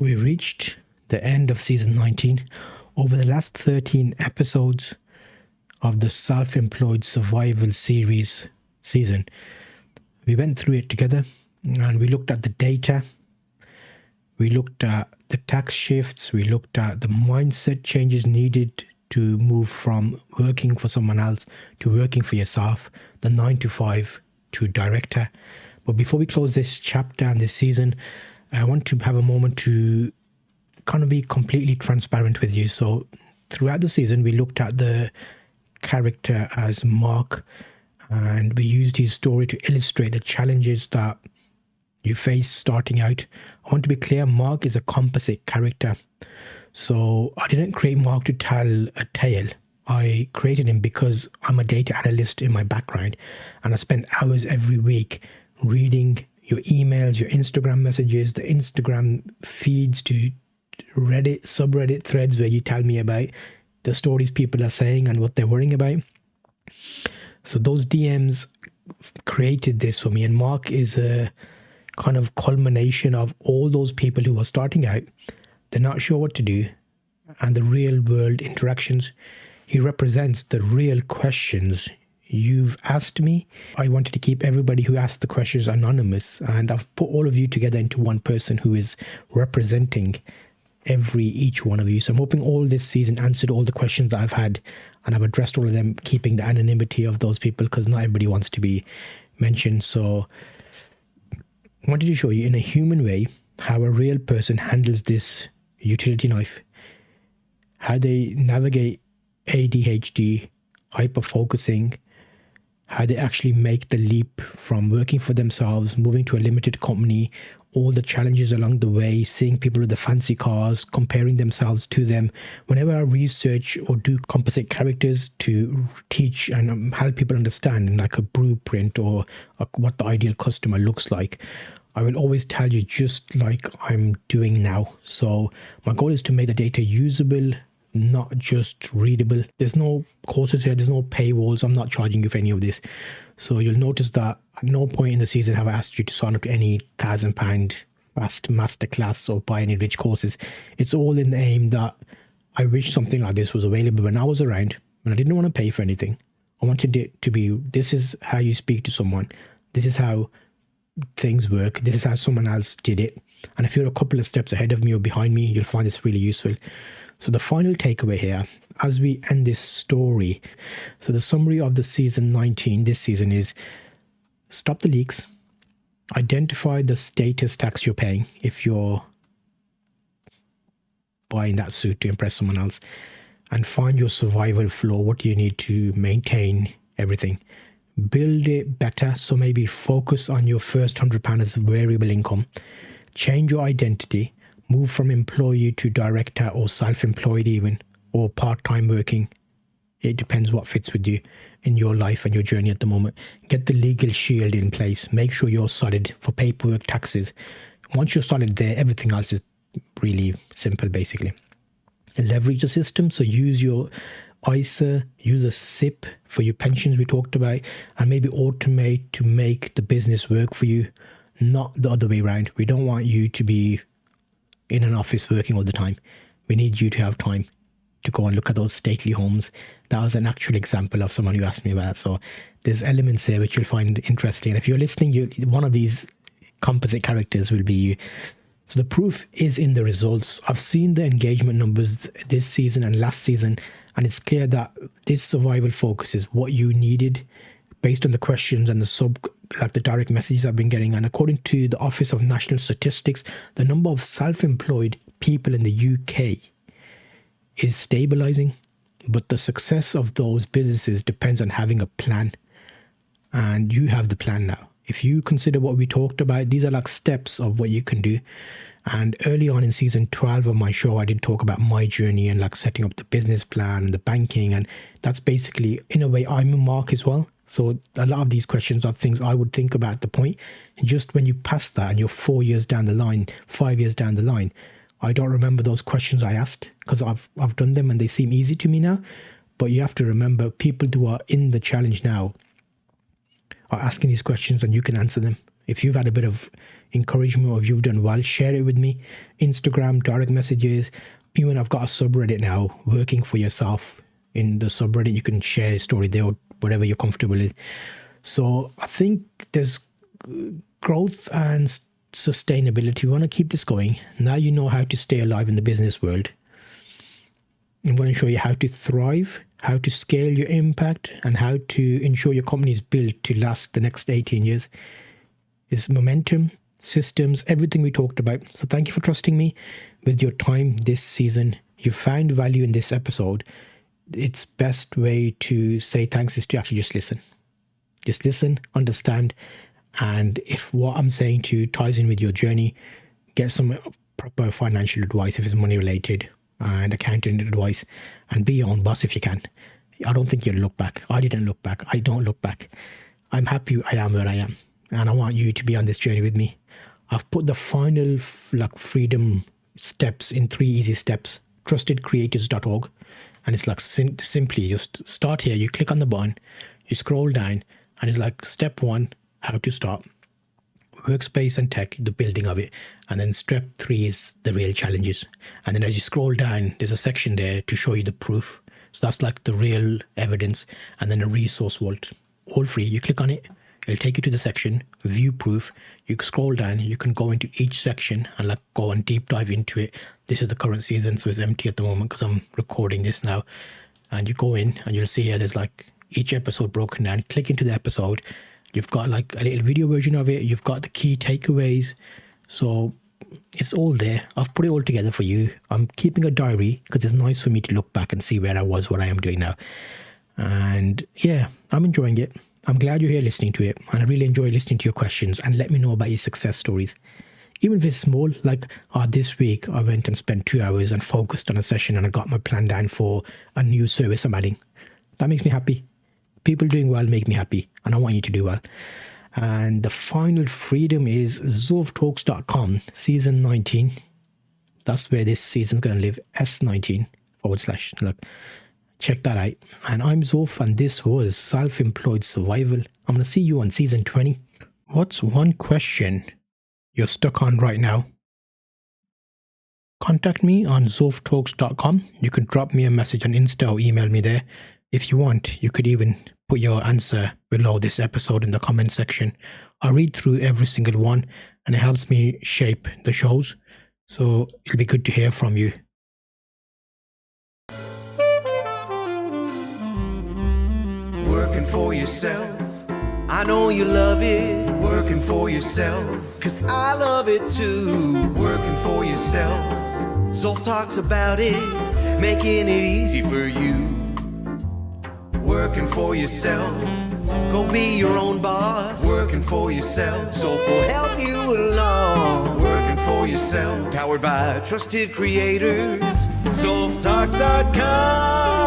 We reached the end of season 19. Over the last 13 episodes of the Self-Employed Survival series season, we went through it together and we looked at the data. We looked at the tax shifts. We looked at the mindset changes needed to move from working for someone else to working for yourself, the 9 to 5 to director. But before we close this chapter and this season, I want to have a moment to kind of be completely transparent with you. So throughout the season, we looked at the character as Mark, and we used his story to illustrate the challenges that you face starting out. I want to be clear, Mark is a composite character. So I didn't create Mark to tell a tale. I created him because I'm a data analyst in my background, and I spend hours every week reading your emails, your Instagram messages, the Instagram feeds to Reddit, subreddit threads where you tell me about the stories people are saying and what they're worrying about. So those DMs created this for me, and Mark is a kind of culmination of all those people who are starting out. They're not sure what to do, and the real world interactions. He represents the real questions you've asked me. I wanted to keep everybody who asked the questions anonymous, and I've put all of you together into one person who is representing each one of you. So I'm hoping all this season answered all the questions that I've had, and I've addressed all of them, keeping the anonymity of those people because not everybody wants to be mentioned. So I wanted to show you in a human way how a real person handles this utility knife, how they navigate ADHD, hyper-focusing, how they actually make the leap from working for themselves, moving to a limited company, all the challenges along the way, seeing people with the fancy cars, comparing themselves to them. Whenever I research or do composite characters to teach and help people understand in like a blueprint or what the ideal customer looks like, I will always tell you just like I'm doing now. So my goal is to make the data usable, not just readable. There's no courses here, there's no paywalls. I'm not charging you for any of this. So you'll notice that at no point in the season have I asked you to sign up to any £1,000 fast masterclass or buy any rich courses. It's all in the aim that I wish something like this was available when I was around, when I didn't want to pay for anything. I wanted it to be, this is how you speak to someone. This is how things work. This is how someone else did it. And if you're a couple of steps ahead of me or behind me, you'll find this really useful. So the final takeaway here, as we end this story, so the summary of the season 19 this season is: stop the leaks, identify the status tax you're paying if you're buying that suit to impress someone else, and find your survival floor. What do you need to maintain everything? Build it better. So maybe focus on your first £100 as variable income. Change your identity. Move from employee to director or self-employed even, or part-time working. It depends what fits with you in your life and your journey at the moment. Get the legal shield in place. Make sure you're solid for paperwork, taxes. Once you're solid there, everything else is really simple basically. Leverage the system. So use your ISA, use a SIP for your pensions we talked about, and maybe automate to make the business work for you, not the other way around. We don't want you to be in an office working all the time. We need you to have time to go and look at those stately homes. That was an actual example of someone who asked me about that. So there's elements there which you'll find interesting. And if you're listening, one of these composite characters will be you. So the proof is in the results. I've seen the engagement numbers this season and last season, and it's clear that this survival focus is what you needed based on the questions and the direct messages I've been getting. And according to the Office of National Statistics, the number of self-employed people in the UK is stabilizing, but the success of those businesses depends on having a plan. And you have the plan now. If you consider what we talked about, these are like steps of what you can do. And early on in season 12 of my show, I did talk about my journey and like setting up the business plan and the banking. And that's basically, in a way, I'm a Mark as well. So a lot of these questions are things I would think about at the point. And just when you pass that and you're 4 years down the line, 5 years down the line, I don't remember those questions I asked because I've done them and they seem easy to me now. But you have to remember, people who are in the challenge now are asking these questions and you can answer them. If you've had a bit of encouragement or if you've done well, share it with me. Instagram, direct messages. Even I've got a subreddit now, Working for Yourself. In the subreddit, you can share a story there or whatever you're comfortable with. So I think there's growth and sustainability. We want to keep this going. Now you know how to stay alive in the business world. I'm going to show you how to thrive, how to scale your impact, and how to ensure your company is built to last the next 18 years. It's momentum, systems, everything we talked about. So thank you for trusting me with your time this season. You found value in this episode. Its best way to say thanks is to actually just listen. Just listen, understand, and if what I'm saying to you ties in with your journey, get some proper financial advice if it's money related, and accounting advice, and be your own boss if you can. I don't think you'll look back. I didn't look back. I don't look back. I'm happy I am where I am, and I want you to be on this journey with me. I've put the final freedom steps in 3 easy steps, trustedcreators.org, and it's like simply just start here. You click on the button, you scroll down, and it's like step 1, how to start. Workspace and tech, the building of it. And then step 3 is the real challenges. And then as you scroll down, there's a section there to show you the proof. So that's like the real evidence. And then a resource vault, all free. You click on it, it'll take you to the section, view proof. You scroll down, you can go into each section and like go and deep dive into it. This is the current season, so it's empty at the moment because I'm recording this now. And you go in and you'll see here, there's like each episode broken down. Click into the episode. You've got like a little video version of it. You've got the key takeaways. So it's all there. I've put it all together for you. I'm keeping a diary because it's nice for me to look back and see where I was, what I am doing now. And yeah, I'm enjoying it. I'm glad you're here listening to it. And I really enjoy listening to your questions, and let me know about your success stories. Even if it's small, like this week, I went and spent 2 hours and focused on a session, and I got my plan down for a new service I'm adding. That makes me happy. People doing well make me happy, and I want you to do well. And the final freedom is zulftalks.com, season 19. That's where this season's going to live, S19 / look. Check that out. And I'm Zulf, and this was Self-Employed Survival. I'm going to see you on season 20. What's one question you're stuck on right now? Contact me on zulftalks.com. You can drop me a message on Insta or email me there. If you want, you could even put your answer below this episode in the comment section. I read through every single one, and it helps me shape the shows. So it'll be good to hear from you. Working for yourself, I know you love it. Working for yourself, 'cause I love it too. Working for yourself, Zulf talks about it, making it easy for you. Working for yourself, go be your own boss. Working for yourself, Zulf will help you along. Working for yourself, powered by trusted creators, zulftalks.com.